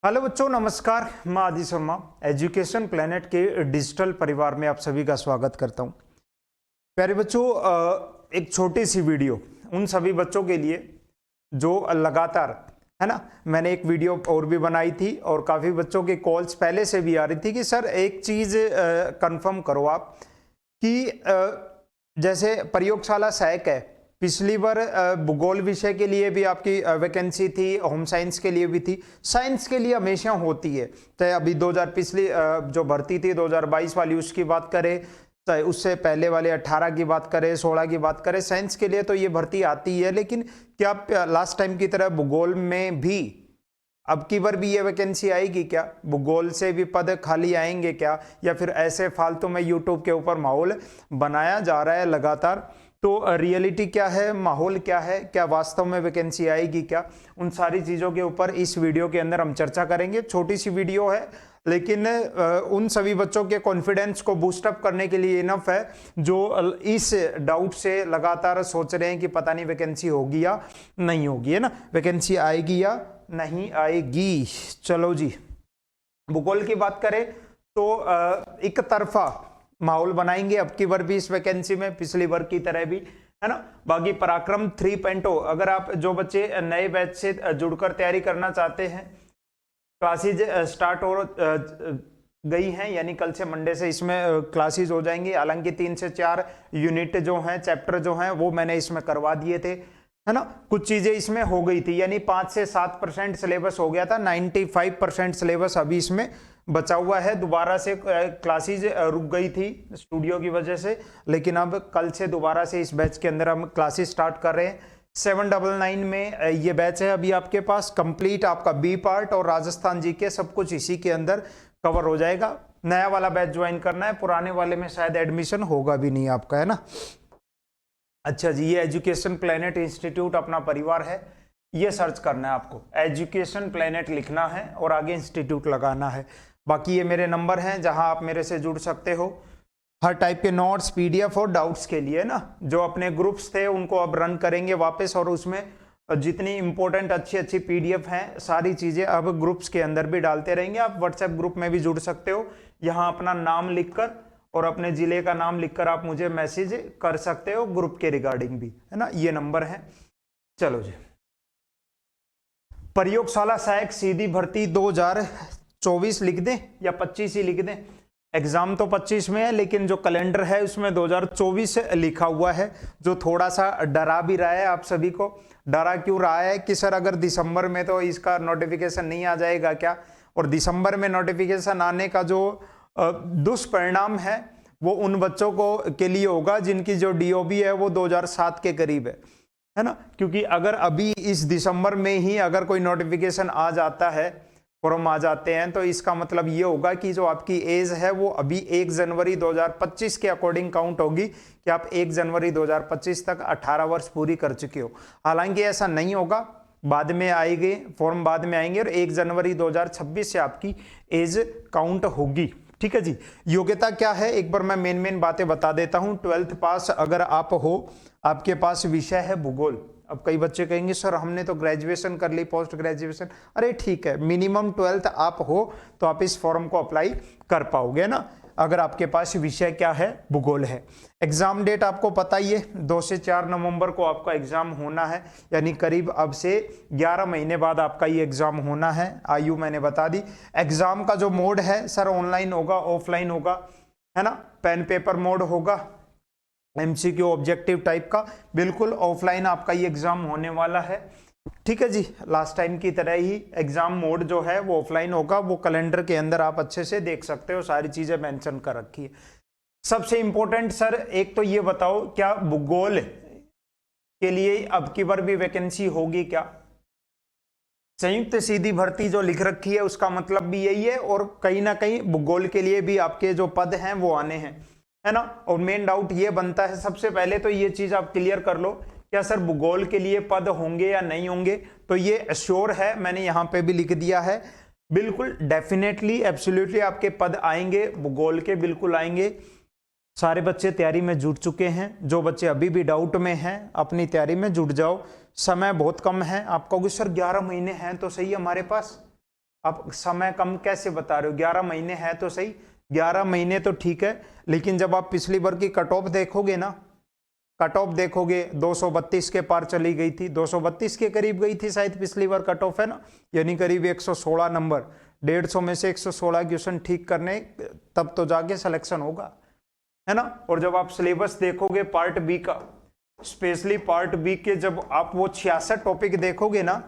Hello बच्चों, नमस्कार। मैं आदि शर्मा एजुकेशन प्लेनेट के डिजिटल परिवार में आप सभी का स्वागत करता हूं। प्यारे बच्चों, एक छोटी सी वीडियो उन सभी बच्चों के लिए जो लगातार, है ना, मैंने एक वीडियो और भी बनाई थी और काफ़ी बच्चों के कॉल्स पहले से भी आ रही थी कि सर एक चीज़ कंफर्म करो आप कि जैसे प्रयोगशाला सहायक है, पिछली बार भूगोल विषय के लिए भी आपकी वैकेंसी थी, होम साइंस के लिए भी थी। साइंस के लिए हमेशा होती है, चाहे अभी 2000 पिछली जो भर्ती थी 2022 वाली उसकी बात करें, चाहे उससे पहले वाले 18 की बात करें, 16 की बात करें, साइंस के लिए तो ये भर्ती आती है। लेकिन क्या लास्ट टाइम की तरह भूगोल में भी अब की बार भी ये वैकेंसी आएगी क्या? भूगोल से भी पद खाली आएंगे क्या, या फिर ऐसे फालतू में यूट्यूब के ऊपर माहौल बनाया जा रहा है लगातार? तो रियलिटी क्या है, माहौल क्या है, क्या वास्तव में वैकेंसी आएगी क्या? उन सारी चीज़ों के ऊपर इस वीडियो के अंदर हम चर्चा करेंगे। छोटी सी वीडियो है, लेकिन उन सभी बच्चों के कॉन्फिडेंस को बूस्टअप करने के लिए इनफ है जो इस डाउट से लगातार सोच रहे हैं कि पता नहीं वैकेंसी होगी या नहीं होगी, है ना, वैकेंसी आएगी या नहीं आएगी। चलो जी, भूगोल की बात करें तो एक तरफा माहौल बनाएंगे अब की बार भी इस वैकेंसी में, पिछली बार की तरह भी, है ना। बाकी पराक्रम 3.0, अगर आप जो बच्चे नए बैच से जुड़कर तैयारी करना चाहते हैं, क्लासेज स्टार्ट हो गई हैं, यानी कल से मंडे से इसमें क्लासेज हो जाएंगी। हालांकि 3 से 4 यूनिट जो हैं, चैप्टर जो हैं, वो मैंने इसमें करवा दिए थे, है ना। कुछ चीजें इसमें हो गई थी, यानी 5 से 7% सिलेबस हो गया था, 95% सिलेबस अभी इसमें बचा हुआ है। दोबारा से क्लासेज रुक गई थी स्टूडियो की वजह से, लेकिन अब कल से दोबारा से इस बैच के अंदर हम क्लासेज स्टार्ट कर रहे हैं। 799 में ये बैच है अभी आपके पास कंप्लीट, आपका बी पार्ट और राजस्थान जी के सब कुछ इसी के अंदर कवर हो जाएगा। नया वाला बैच ज्वाइन करना है, पुराने वाले में शायद एडमिशन होगा भी नहीं आपका, है ना। अच्छा जी, ये एजुकेशन प्लेनेट इंस्टीट्यूट अपना परिवार है, ये सर्च करना है आपको, एजुकेशन प्लेनेट लिखना है और आगे इंस्टीट्यूट लगाना है। बाकी ये मेरे नंबर हैं जहां आप मेरे से जुड़ सकते हो हर टाइप के नोट्स, पीडीएफ और डाउट्स के लिए, ना। जो अपने ग्रुप्स थे उनको अब रन करेंगे वापस, और उसमें जितनी इंपॉर्टेंट अच्छी अच्छी पीडीएफ हैं, सारी चीजें अब ग्रुप्स के अंदर भी डालते रहेंगे। आप व्हाट्सएप ग्रुप में भी जुड़ सकते हो, यहाँ अपना नाम लिखकर और अपने जिले का नाम लिखकर आप मुझे मैसेज कर सकते हो ग्रुप के रिगार्डिंग भी, है ना। ये नंबर है। चलो जी, प्रयोगशाला सहायक सीधी भर्ती 2024 लिख दें या 25 ही लिख दें? एग्जाम तो 25 में है, लेकिन जो कैलेंडर है उसमें 2024 लिखा हुआ है, जो थोड़ा सा डरा भी रहा है आप सभी को। डरा क्यों रहा है कि सर अगर दिसंबर में तो इसका नोटिफिकेशन नहीं आ जाएगा क्या? और दिसंबर में नोटिफिकेशन आने का जो दुष्परिणाम है वो उन बच्चों को के लिए होगा जिनकी जो डीओबी है वो 2007 के करीब है ना। क्योंकि अगर अभी इस दिसंबर में ही अगर कोई नोटिफिकेशन आ जाता है, फॉर्म आ जाते हैं, तो इसका मतलब ये होगा कि जो आपकी एज है वो अभी 1 जनवरी 2025 के अकॉर्डिंग काउंट होगी कि आप 1 जनवरी 2025 तक 18 वर्ष पूरी कर चुके हो। हालांकि ऐसा नहीं होगा, बाद में आएंगे फॉर्म, बाद में आएंगे, और 1 जनवरी 2026 से आपकी एज काउंट होगी। ठीक है जी। योग्यता क्या है, एक बार मैं मेन बातें बता देता हूं। 12th पास अगर आप हो, आपके पास विषय है भूगोल। अब कई बच्चे कहेंगे सर हमने तो ग्रेजुएशन कर ली, पोस्ट ग्रेजुएशन। अरे ठीक है, मिनिमम 12th आप हो तो आप इस फॉर्म को अप्लाई कर पाओगे ना, अगर आपके पास विषय क्या है, भूगोल है। एग्जाम डेट आपको पता ही है, 2 से 4 नवंबर को आपका एग्जाम होना है, यानी करीब अब से 11 महीने बाद आपका ये एग्जाम होना है। आयु मैंने बता दी। एग्जाम का जो मोड है सर, ऑनलाइन होगा, ऑफलाइन होगा, है ना। पेन पेपर मोड होगा, एमसीक्यू ऑब्जेक्टिव टाइप का, बिल्कुल ऑफलाइन आपका ये एग्जाम होने वाला है। ठीक है जी, लास्ट टाइम की तरह ही एग्जाम मोड जो है वो ऑफलाइन होगा। वो कैलेंडर के अंदर आप अच्छे से देख सकते हो, सारी चीजें मेंशन कर रखी है। सबसे इंपॉर्टेंट सर, एक तो ये बताओ क्या भूगोल के लिए अब की बार भी वैकेंसी होगी क्या? संयुक्त सीधी भर्ती जो लिख रखी है उसका मतलब भी यही है, और कहीं ना कहीं भूगोल के लिए भी आपके जो पद हैं वो आने हैं, है ना। और मेन डाउट ये बनता है, सबसे पहले तो ये चीज आप क्लियर कर लो, क्या सर भूगोल के लिए पद होंगे या नहीं होंगे? तो ये अश्योर है, मैंने यहां पे भी लिख दिया है, बिल्कुल डेफिनेटली एब्सोल्युटली आपके पद आएंगे, भूगोल के बिल्कुल आएंगे। सारे बच्चे तैयारी में जुट चुके हैं, जो बच्चे अभी भी डाउट में हैं अपनी तैयारी में जुट जाओ, समय बहुत कम है। आप कहोगे सर 11 महीने हैं तो सही हमारे पास, आप समय कम कैसे बता रहे हो? 11 महीने है तो सही, 11 महीने तो ठीक है, लेकिन जब आप पिछली बार की कट ऑफ देखोगे ना, कट ऑफ देखोगे 232 के पार चली गई थी, 232 के करीब गई थी शायद पिछली बार कट ऑफ, है ना, यानी करीब 116 नंबर, 150 में से 116 क्वेश्चन ठीक करने, तब तो जाके सिलेक्शन होगा, है ना। और जब आप सिलेबस देखोगे पार्ट बी का, स्पेशली पार्ट बी के जब आप वो 66 टॉपिक देखोगे ना,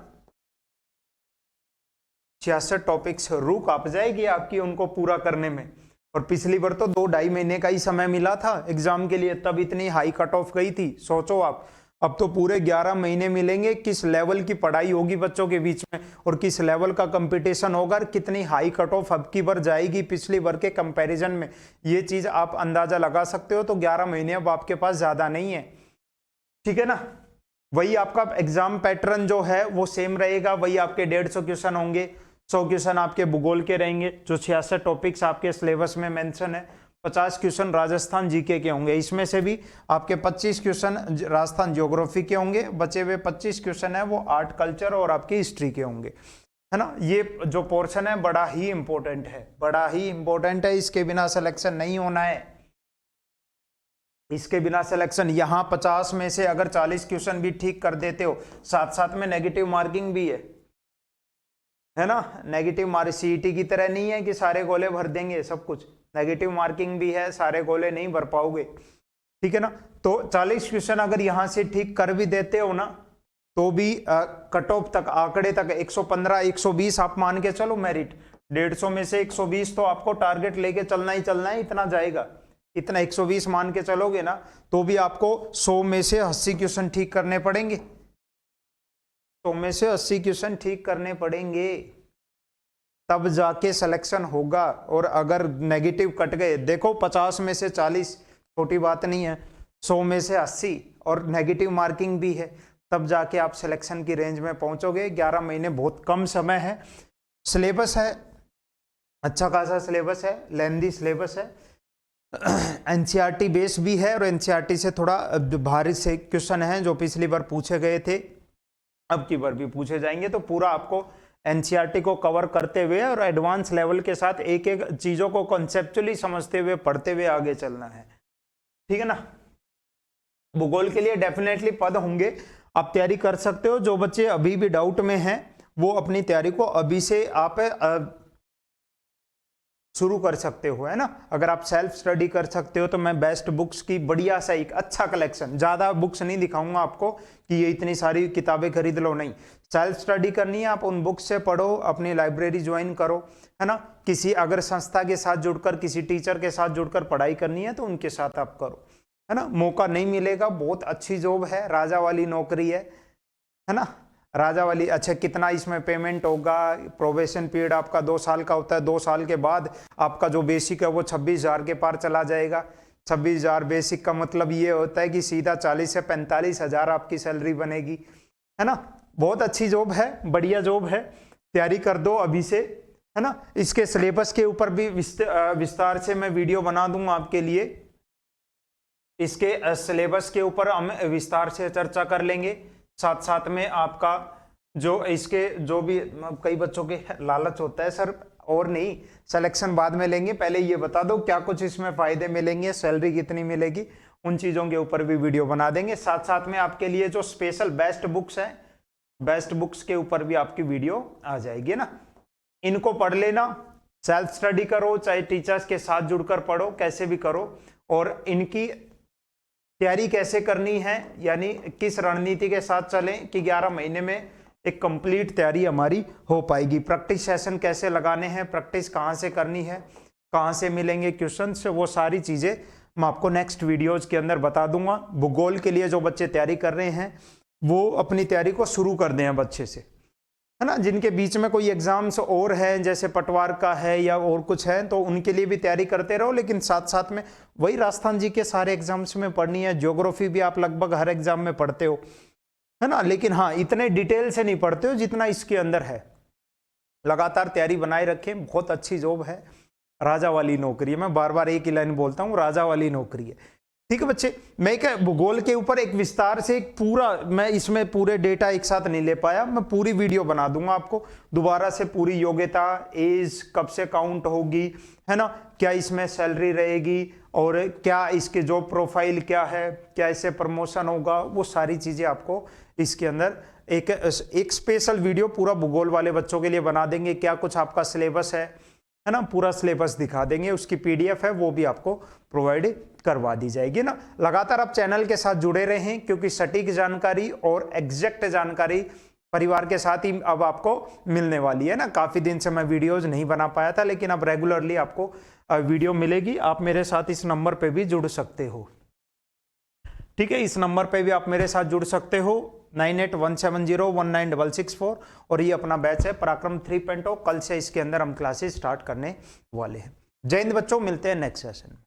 66 टॉपिक्स रुक आप जाएगी आपकी उनको पूरा करने में। और पिछली बार तो 2-2.5 महीने का ही समय मिला था एग्जाम के लिए, तब इतनी हाई कट ऑफ गई थी, सोचो आप। अब तो पूरे 11 महीने मिलेंगे, किस लेवल की पढ़ाई होगी बच्चों के बीच में और किस लेवल का कंपटीशन होगा, कितनी हाई कट ऑफ अब की बार जाएगी पिछली बार के कंपैरिजन में, ये चीज आप अंदाजा लगा सकते हो। तो 11 महीने अब आपके पास ज्यादा नहीं है, ठीक है ना। वही आपका एग्जाम पैटर्न जो है वो सेम रहेगा, वही आपके 150 क्वेश्चन होंगे, 100 क्वेश्चन आपके भूगोल के रहेंगे, जो 66 टॉपिक्स आपके सिलेबस में मेंशन है, 50 क्वेश्चन राजस्थान जीके के होंगे, इसमें से भी आपके 25 क्वेश्चन राजस्थान ज्योग्राफी के होंगे, बचे हुए 25 क्वेश्चन है वो आर्ट कल्चर और आपकी हिस्ट्री के होंगे, है ना। ये जो पोर्शन है बड़ा ही इंपॉर्टेंट है, बड़ा ही इंपॉर्टेंट है, इसके बिना सिलेक्शन नहीं होना है, इसके बिना सिलेक्शन। यहां 50 में से अगर 40 क्वेश्चन भी ठीक कर देते हो, साथ साथ में नेगेटिव मार्किंग भी है ना, नेगेटिव मार्क सीईटी की तरह नहीं है कि सारे गोले भर देंगे सब कुछ, नेगेटिव मार्किंग भी है, सारे गोले नहीं भर पाओगे, ठीक है ना। तो 40 क्वेश्चन अगर यहां से ठीक कर भी देते हो ना, तो भी कट ऑफ तक, आंकड़े तक 115 120 आप मान के चलो मेरिट, 150 में से 120 तो आपको टारगेट लेके चलना ही चलना है, इतना जाएगा, इतना 120 मान के चलोगे ना, तो भी आपको 100 में से 80 क्वेश्चन ठीक करने पड़ेंगे, 100 में से 80 क्वेश्चन ठीक करने पड़ेंगे, तब जाके सिलेक्शन होगा। और अगर नेगेटिव कट गए, देखो 50 में से 40 छोटी बात नहीं है, 100 में से 80 और नेगेटिव मार्किंग भी है, तब जाके आप सिलेक्शन की रेंज में पहुंचोगे। 11 महीने बहुत कम समय है, सिलेबस है अच्छा खासा, सिलेबस है, लेंदी सिलेबस है, एनसीईआरटी बेस भी है, और एनसीईआरटी से थोड़ा भारी से क्वेश्चन हैं जो पिछली बार पूछे गए थे, अब की बार भी पूछे जाएंगे। तो पूरा आपको एनसीईआरटी को कवर करते हुए और एडवांस लेवल के साथ एक एक चीजों को कॉन्सेप्चुअली समझते हुए पढ़ते हुए आगे चलना है, ठीक है ना। भूगोल के लिए डेफिनेटली पद होंगे, आप तैयारी कर सकते हो। जो बच्चे अभी भी डाउट में हैं वो अपनी तैयारी को अभी से आप शुरू कर सकते हो, है ना। अगर आप सेल्फ स्टडी कर सकते हो तो मैं बेस्ट बुक्स की बढ़िया सा एक अच्छा कलेक्शन, ज्यादा बुक्स नहीं दिखाऊंगा आपको कि ये इतनी सारी किताबें खरीद लो, नहीं, सेल्फ स्टडी करनी है, आप उन बुक्स से पढ़ो, अपनी लाइब्रेरी ज्वाइन करो, है ना। किसी अगर संस्था के साथ जुड़कर, किसी टीचर के साथ जुड़कर पढ़ाई करनी है तो उनके साथ आप करो, है ना। मौका नहीं मिलेगा, बहुत अच्छी जॉब है, राजा वाली नौकरी है ना, राजा वाली। अच्छा, कितना इसमें पेमेंट होगा? प्रोबेशन पीरियड आपका 2 साल का होता है, 2 साल के बाद आपका जो बेसिक है वो 26,000 के पार चला जाएगा। 26,000 बेसिक का मतलब ये होता है कि सीधा 40 से 45,000 आपकी सैलरी बनेगी, है ना। बहुत अच्छी जॉब है, बढ़िया जॉब है, तैयारी कर दो अभी से, है ना। इसके सिलेबस के ऊपर भी विस्तार से मैं वीडियो बना दूंगा आपके लिए, इसके सिलेबस के ऊपर हम विस्तार से चर्चा कर लेंगे। साथ साथ में आपका जो इसके जो भी कई बच्चों के लालच होता है, सर और नहीं सिलेक्शन बाद में लेंगे, पहले ये बता दो क्या कुछ इसमें फायदे मिलेंगे, सैलरी कितनी मिलेगी, उन चीजों के ऊपर भी वीडियो बना देंगे। साथ साथ में आपके लिए जो स्पेशल बेस्ट बुक्स हैं, बेस्ट बुक्स के ऊपर भी आपकी वीडियो आ जाएगी ना। इनको पढ़ लेना, सेल्फ स्टडी करो, चाहे टीचर्स के साथ जुड़कर पढ़ो, कैसे भी करो, और इनकी तैयारी कैसे करनी है, यानी किस रणनीति के साथ चलें कि 11 महीने में एक कंप्लीट तैयारी हमारी हो पाएगी। प्रैक्टिस सेशन कैसे लगाने हैं, प्रैक्टिस कहाँ से करनी है, कहाँ से मिलेंगे क्वेश्चंस, वो सारी चीज़ें मैं आपको नेक्स्ट वीडियोज के अंदर बता दूंगा। भूगोल के लिए जो बच्चे तैयारी कर रहे हैं वो अपनी तैयारी को शुरू कर दें अब अच्छे से, है ना। जिनके बीच में कोई एग्जाम्स और हैं, जैसे पटवार का है या और कुछ है, तो उनके लिए भी तैयारी करते रहो, लेकिन साथ साथ में वही राजस्थान जी के सारे एग्जाम्स में पढ़नी है। ज्योग्राफी भी आप लगभग हर एग्जाम में पढ़ते हो, है ना, लेकिन हाँ इतने डिटेल से नहीं पढ़ते हो जितना इसके अंदर है। लगातार तैयारी बनाए रखें, बहुत अच्छी जॉब है, राजा वाली नौकरी है। मैं बार बार एक ही लाइन बोलता हूँ, राजा वाली नौकरी है। ठीक है बच्चे, मैं एक भूगोल के ऊपर एक विस्तार से एक पूरा, मैं इसमें पूरे डेटा एक साथ नहीं ले पाया, मैं पूरी वीडियो बना दूंगा आपको दोबारा से, पूरी योग्यता, एज कब से काउंट होगी, है ना, क्या इसमें सैलरी रहेगी और क्या इसके जॉब प्रोफाइल क्या है, क्या इससे प्रमोशन होगा, वो सारी चीजें आपको इसके अंदर एक स्पेशल वीडियो पूरा भूगोल वाले बच्चों के लिए बना देंगे। क्या कुछ आपका सिलेबस है ना, पूरा सिलेबस दिखा देंगे, उसकी पीडीएफ है वो भी आपको प्रोवाइड करवा दी जाएगी ना। लगातार आप चैनल के साथ जुड़े रहें, क्योंकि सटीक जानकारी और एग्जैक्ट जानकारी परिवार के साथ ही अब आपको मिलने वाली है ना। काफी दिन से मैं वीडियोज नहीं बना पाया था, लेकिन अब रेगुलरली आपको वीडियो मिलेगी। आप मेरे साथ इस नंबर पे भी जुड़ सकते हो, ठीक है, इस नंबर पे भी आप मेरे साथ जुड़ सकते हो 9817019664। और ये अपना बैच है पराक्रम 3.0, कल से इसके अंदर हम क्लासेस स्टार्ट करने वाले हैं। जय हिंद बच्चों, मिलते हैं नेक्स्ट सेशन में।